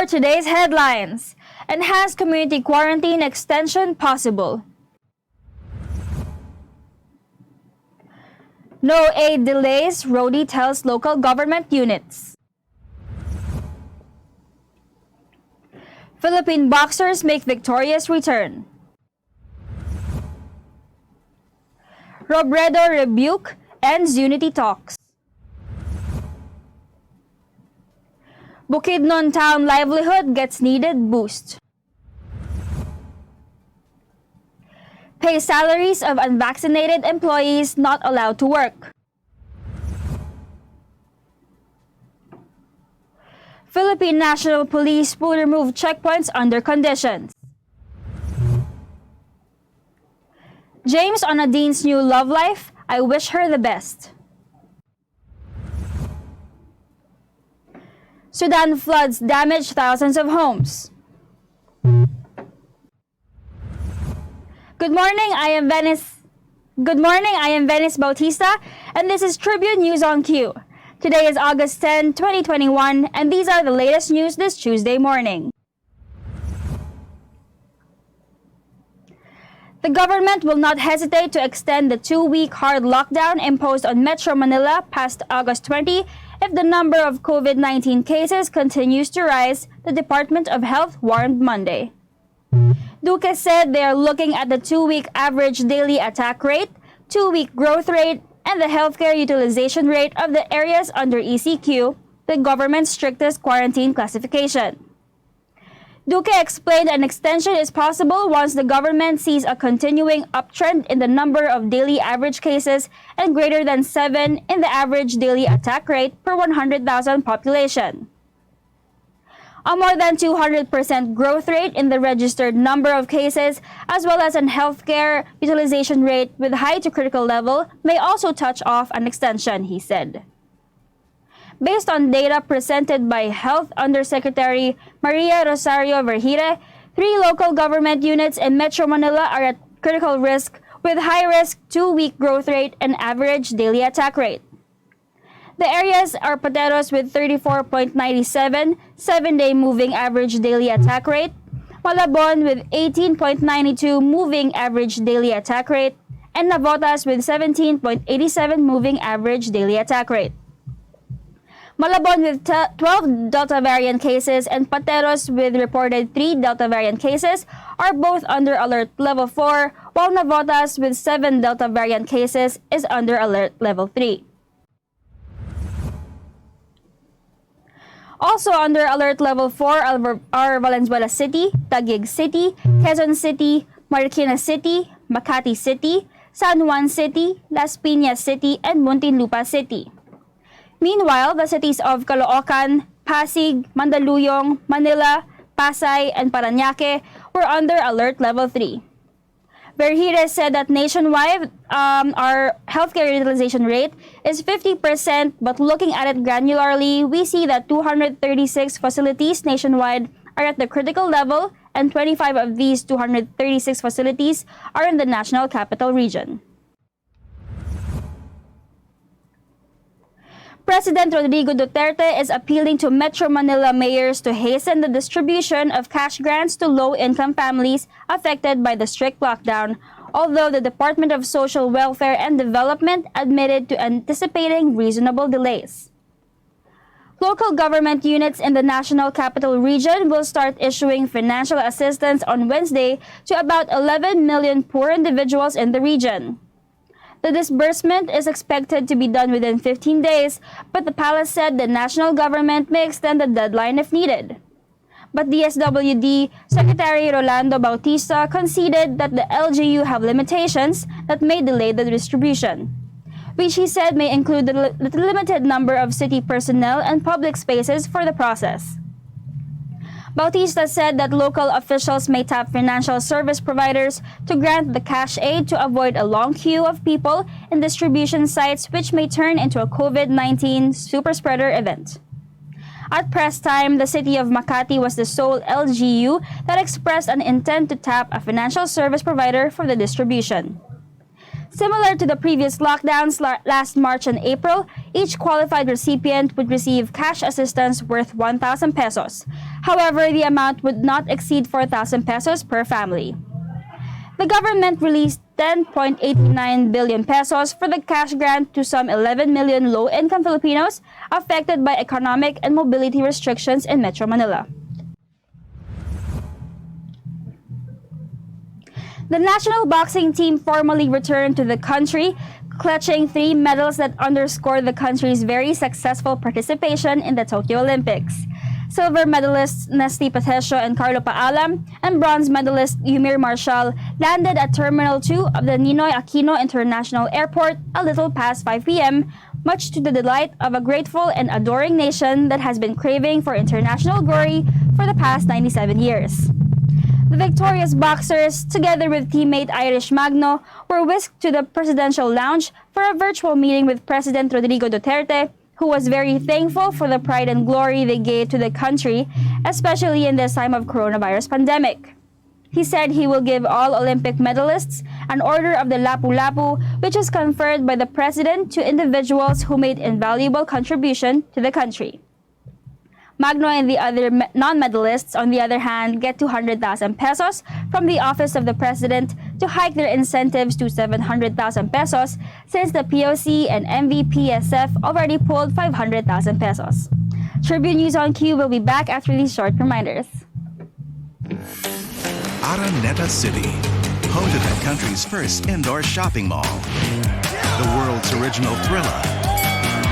For today's headlines, enhanced community quarantine extension possible. No aid delays, Rody tells local government units. Philippine boxers make victorious return. Robredo rebuke ends unity talks. Bukidnon town livelihood gets needed boost. Pay salaries of unvaccinated employees not allowed to work. Philippine National Police will remove checkpoints under conditions. James on Nadine's new love life, I wish her the best. Sudan floods damage thousands of homes. Good morning, I am Venice Bautista, and this is Tribune News on Q. Today is August 10, 2021, and these are the latest news this Tuesday morning. The government will not hesitate to extend the 2-week hard lockdown imposed on Metro Manila past August 20 if the number of COVID-19 cases continues to rise, the Department of Health warned Monday. Duque said they are looking at the 2-week average daily attack rate, 2-week growth rate, and the healthcare utilization rate of the areas under ECQ, the government's strictest quarantine classification. Duque explained an extension is possible once the government sees a continuing uptrend in the number of daily average cases and greater than 7 in the average daily attack rate per 100,000 population. A more than 200% growth rate in the registered number of cases, as well as an healthcare utilization rate with high to critical level, may also touch off an extension, he said. Based on data presented by Health Undersecretary Maria Rosario Vergire, 3 local government units in Metro Manila are at critical risk with high-risk 2-week growth rate and average daily attack rate. The areas are Pateros with 34.97 7-day moving average daily attack rate, Malabon with 18.92 moving average daily attack rate, and Navotas with 17.87 moving average daily attack rate. Malabon with 12 Delta variant cases and Pateros with reported 3 Delta variant cases are both under alert level 4, while Navotas with 7 Delta variant cases is under alert level 3. Also under alert level 4 are Valenzuela City, Taguig City, Quezon City, Marikina City, Makati City, San Juan City, Las Piñas City, and Muntinlupa City. Meanwhile, the cities of Caloocan, Pasig, Mandaluyong, Manila, Pasay, and Parañaque were under alert level 3. Vergire said that nationwide, our healthcare utilization rate is 50%, but looking at it granularly, we see that 236 facilities nationwide are at the critical level, and 25 of these 236 facilities are in the National Capital Region. President Rodrigo Duterte is appealing to Metro Manila mayors to hasten the distribution of cash grants to low-income families affected by the strict lockdown, although the Department of Social Welfare and Development admitted to anticipating reasonable delays. Local government units in the National Capital Region will start issuing financial assistance on Wednesday to about 11 million poor individuals in the region. The disbursement is expected to be done within 15 days, but the palace said the national government may extend the deadline if needed. But DSWD Secretary Rolando Bautista conceded that the LGU have limitations that may delay the distribution, which he said may include the limited number of city personnel and public spaces for the process. Bautista said that local officials may tap financial service providers to grant the cash aid to avoid a long queue of people in distribution sites, which may turn into a COVID-19 superspreader event. At press time, the city of Makati was the sole LGU that expressed an intent to tap a financial service provider for the distribution. Similar to the previous lockdowns last March and April, each qualified recipient would receive cash assistance worth 1,000 pesos. However, the amount would not exceed 4,000 pesos per family. The government released 10.89 billion pesos for the cash grant to some 11 million low-income Filipinos affected by economic and mobility restrictions in Metro Manila. The national boxing team formally returned to the country, clutching 3 medals that underscore the country's very successful participation in the Tokyo Olympics. Silver medalists Nesty Patecio and Carlo Paalam and bronze medalist Yumir Marshall landed at Terminal 2 of the Ninoy Aquino International Airport a little past 5 p.m., much to the delight of a grateful and adoring nation that has been craving for international glory for the past 97 years. The victorious boxers, together with teammate Irish Magno, were whisked to the presidential lounge for a virtual meeting with President Rodrigo Duterte, who was very thankful for the pride and glory they gave to the country, especially in this time of coronavirus pandemic. He said he will give all Olympic medalists an Order of the Lapu-Lapu, which is conferred by the President to individuals who made invaluable contribution to the country. Magno and the other non-medalists, on the other hand, get 200,000 pesos from the Office of the President to hike their incentives to 700,000 pesos since the POC and MVPSF already pulled 500,000 pesos. Tribune News on Q will be back after these short reminders. Araneta City, home to the country's first indoor shopping mall, the world's original Thrilla,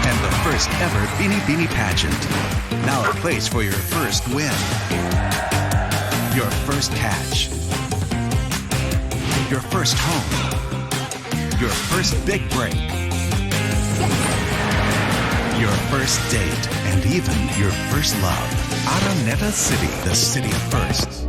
and the first ever Bini Bini pageant. Now a place for your first win, your first catch, your first home, your first big break, your first date, and even your first love. Araneta City, the city of firsts.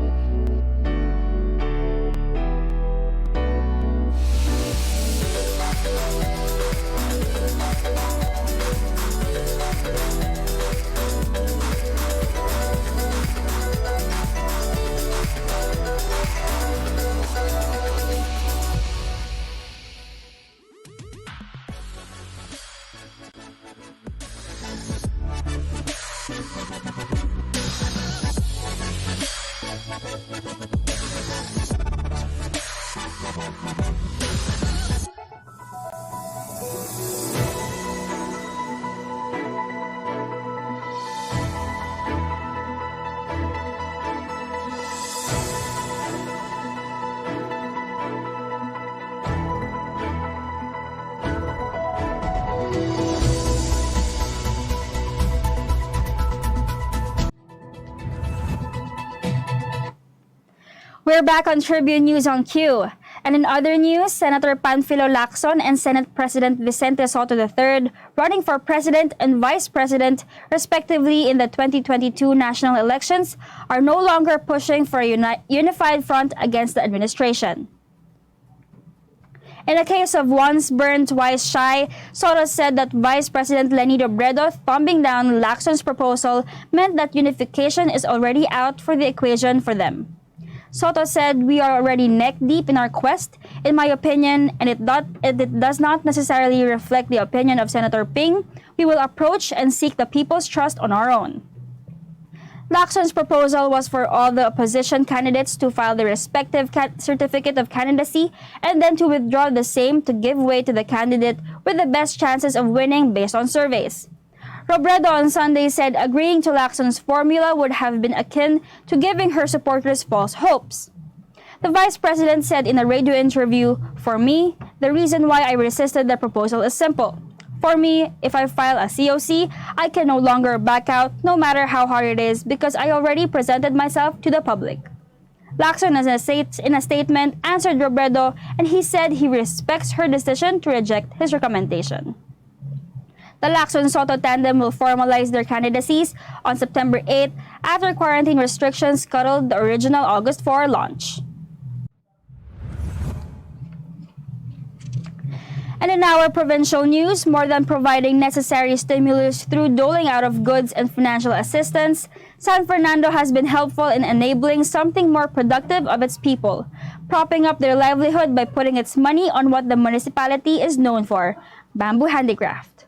We're back on Tribune News on Q. And in other news, Senator Panfilo Lacson and Senate President Vicente Soto III, running for President and Vice President, respectively, in the 2022 national elections, are no longer pushing for a unified front against the administration. In a case of once burned, twice shy, Soto said that Vice President Robredo thumbing down Lacson's proposal meant that unification is already out for the equation for them. Soto said, "We are already neck deep in our quest, in my opinion, and it does not necessarily reflect the opinion of Senator Ping. We will approach and seek the people's trust on our own." Lacson's proposal was for all the opposition candidates to file their respective certificate of candidacy and then to withdraw the same to give way to the candidate with the best chances of winning based on surveys. Robredo on Sunday said agreeing to Lacson's formula would have been akin to giving her supporters false hopes. The vice president said in a radio interview, "For me, the reason why I resisted the proposal is simple. For me, if I file a COC, I can no longer back out no matter how hard it is because I already presented myself to the public." Lacson, in a statement, answered Robredo, and he said he respects her decision to reject his recommendation. The Lacson-Soto tandem will formalize their candidacies on September 8 after quarantine restrictions scuttled the original August 4 launch. And in our provincial news, more than providing necessary stimulus through doling out of goods and financial assistance, San Fernando has been helpful in enabling something more productive of its people, propping up their livelihood by putting its money on what the municipality is known for, bamboo handicraft.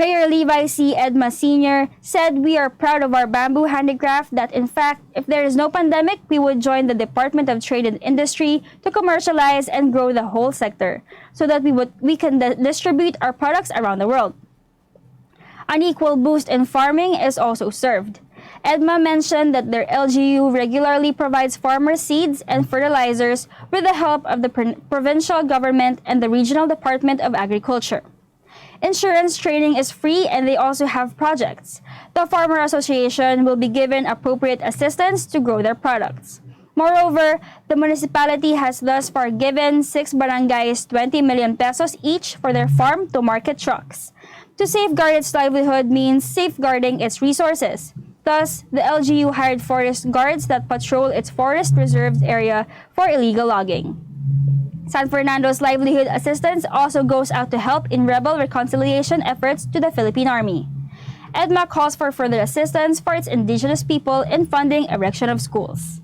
Mayor Levi C. Edma Sr. said, "We are proud of our bamboo handicraft that in fact, if there is no pandemic, we would join the Department of Trade and Industry to commercialize and grow the whole sector so that we can distribute our products around the world." An equal boost in farming is also served. Edma mentioned that their LGU regularly provides farmers seeds and fertilizers with the help of the provincial government and the Regional Department of Agriculture. Insurance training is free and they also have projects. The Farmer Association will be given appropriate assistance to grow their products. Moreover, the municipality has thus far given 6 barangays 20 million pesos each for their farm-to-market trucks. To safeguard its livelihood means safeguarding its resources. Thus, the LGU hired forest guards that patrol its forest reserved area for illegal logging. San Fernando's livelihood assistance also goes out to help in rebel reconciliation efforts to the Philippine Army. Edma calls for further assistance for its indigenous people in funding erection of schools.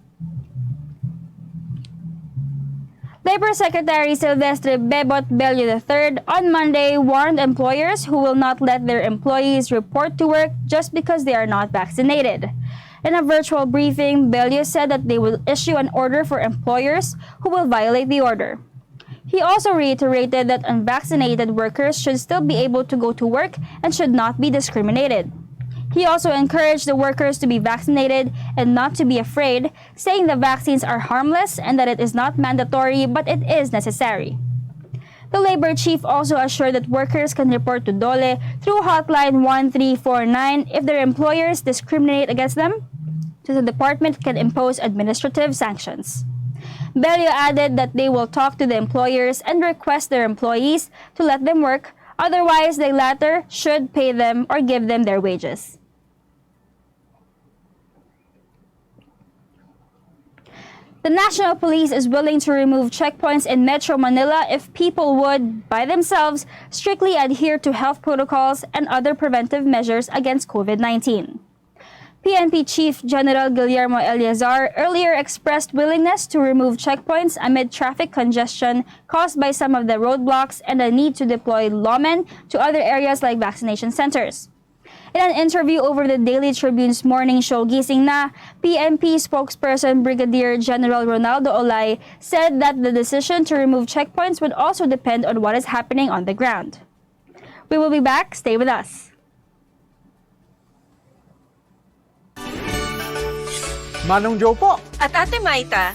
Labor Secretary Silvestre Bebot Bello III on Monday warned employers who will not let their employees report to work just because they are not vaccinated. In a virtual briefing, Bello said that they will issue an order for employers who will violate the order. He also reiterated that unvaccinated workers should still be able to go to work and should not be discriminated. He also encouraged the workers to be vaccinated and not to be afraid, saying the vaccines are harmless and that it is not mandatory but it is necessary. The labor chief also assured that workers can report to DOLE through hotline 1349 if their employers discriminate against them, so the department can impose administrative sanctions. Bello added that they will talk to the employers and request their employees to let them work, otherwise the latter should pay them or give them their wages. The National Police is willing to remove checkpoints in Metro Manila if people would, by themselves, strictly adhere to health protocols and other preventive measures against COVID-19. PNP Chief General Guillermo Eleazar earlier expressed willingness to remove checkpoints amid traffic congestion caused by some of the roadblocks and the need to deploy lawmen to other areas like vaccination centers. In an interview over the Daily Tribune's morning show Gising Na, PNP spokesperson Brigadier General Ronaldo Olay said that the decision to remove checkpoints would also depend on what is happening on the ground. We will be back. Stay with us. Manong Joe po. At Ate Maita.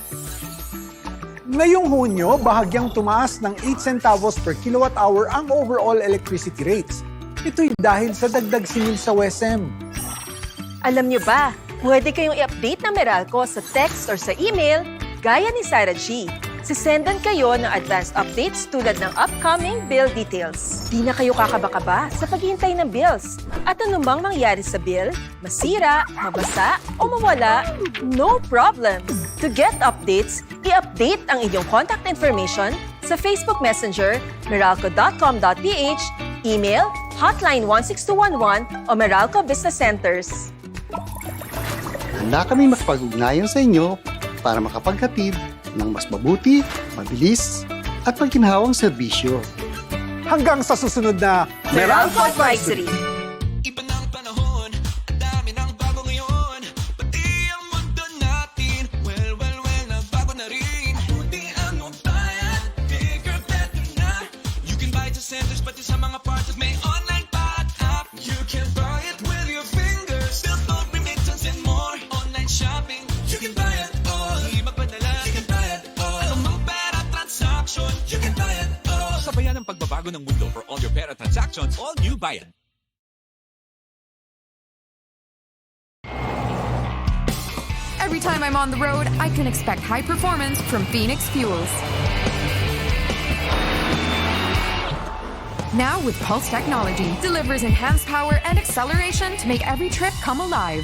Ngayong Hunyo, bahagyang tumaas ng 8 centavos per kilowatt hour ang overall electricity rates. Ito'y dahil sa dagdag singil sa WSM. Alam niyo ba, pwede kayong i-update ng Meralco sa text or sa email gaya ni Sarah G. Sisendan kayo ng advanced updates tulad ng upcoming bill details. Di na kayo kakaba-kaba sa paghihintay ng bills. At anumang mangyari sa bill, masira, mabasa, o mawala, no problem. To get updates, i-update ang inyong contact information sa Facebook Messenger, meralco.com.ph, email, hotline 16211 o Meralco Business Centers. Handa kami makapag-ugnayan sa inyo para makapaghatid ng mas mabuti, mabilis, at pagkinahawang serbisyo. Hanggang sa susunod na Meralco Advisory. Iba ng panahon, ang dami ng bago ngayon. Pati ang mundo natin, well, nagbago na rin. Buti ang bayan, bigger, better na. You can buy it sa centers, pati sa mga parts may online pa at app. You can buy it with your fingers, still phone remittance and more. Online shopping, you can buy it all. Di magpadala, you can buy it all. Anumang pera transaction, you can buy it all. Sabayan ang pagbabago ng mundo for all your pera transactions, all new Bayan. Every time I'm on the road, I can expect high performance from Phoenix Fuels. Now with Pulse technology, delivers enhanced power and acceleration to make every trip come alive.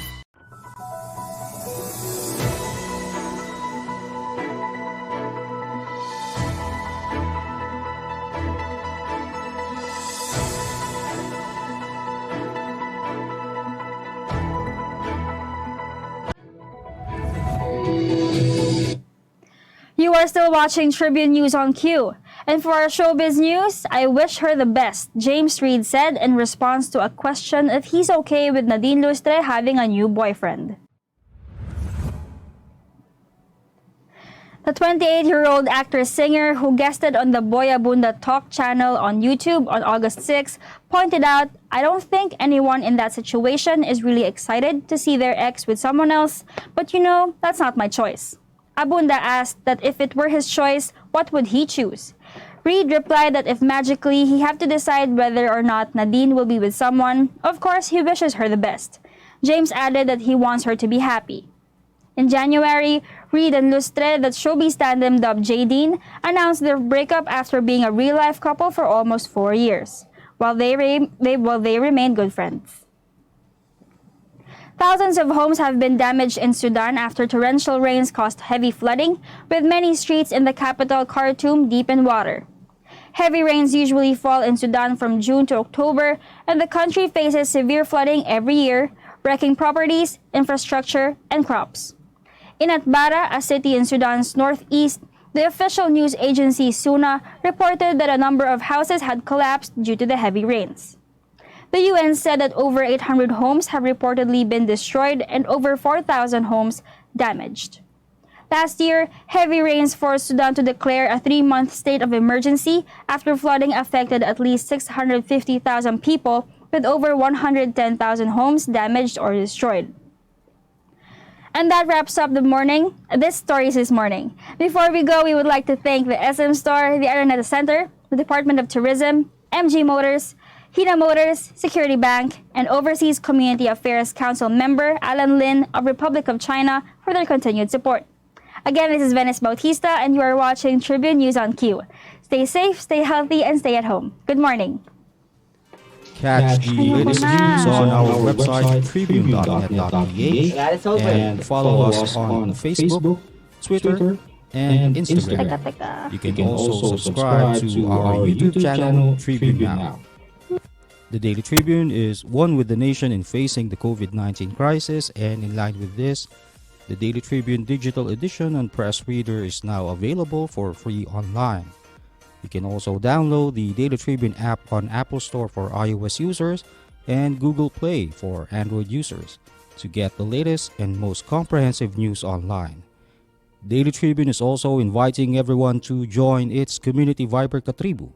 You are still watching Tribune News on Q. And for our showbiz news, I wish her the best, James Reid said in response to a question if he's okay with Nadine Lustre having a new boyfriend. The 28-year-old actor-singer who guested on the Boyabunda Talk channel on YouTube on August 6 pointed out, "I don't think anyone in that situation is really excited to see their ex with someone else, but that's not my choice." Abunda asked that if it were his choice, what would he choose? Reid replied that if magically he had to decide whether or not Nadine will be with someone, of course he wishes her the best. James added that he wants her to be happy. In January, Reid and Lustre, that showbiz tandem dubbed Jadine, announced their breakup after being a real-life couple for almost 4 years, while they remained good friends. Thousands of homes have been damaged in Sudan after torrential rains caused heavy flooding, with many streets in the capital Khartoum deep in water. Heavy rains usually fall in Sudan from June to October, and the country faces severe flooding every year, wrecking properties, infrastructure, and crops. In Atbara, a city in Sudan's northeast, the official news agency SUNA reported that a number of houses had collapsed due to the heavy rains. The UN said that over 800 homes have reportedly been destroyed and over 4,000 homes damaged. Last year, heavy rains forced Sudan to declare a 3-month state of emergency after flooding affected at least 650,000 people, with over 110,000 homes damaged or destroyed. And that wraps up this stories this morning. Before we go, we would like to thank the SM Store, the Araneta Center, the Department of Tourism, MG Motors, Hina Motors, Security Bank, and Overseas Community Affairs Council member Alan Lin of Republic of China for their continued support. Again, this is Venice Bautista, and you are watching Tribune News on Q. Stay safe, stay healthy, and stay at home. Good morning. Catch the latest news on our website, tribune.net.ph, and follow us on Facebook, Twitter, and Instagram. You can also subscribe to our YouTube channel, Tribune Now. The Daily Tribune is one with the nation in facing the COVID-19 crisis, and in line with this, the Daily Tribune digital edition and press reader is now available for free online. You can also download the Daily Tribune app on Apple Store for iOS users and Google Play for Android users to get the latest and most comprehensive news online. Daily Tribune is also inviting everyone to join its community Viber Katribu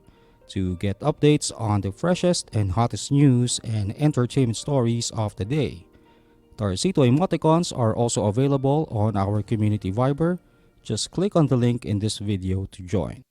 to get updates on the freshest and hottest news and entertainment stories of the day. Tarcito emoticons are also available on our community Viber. Just click on the link in this video to join.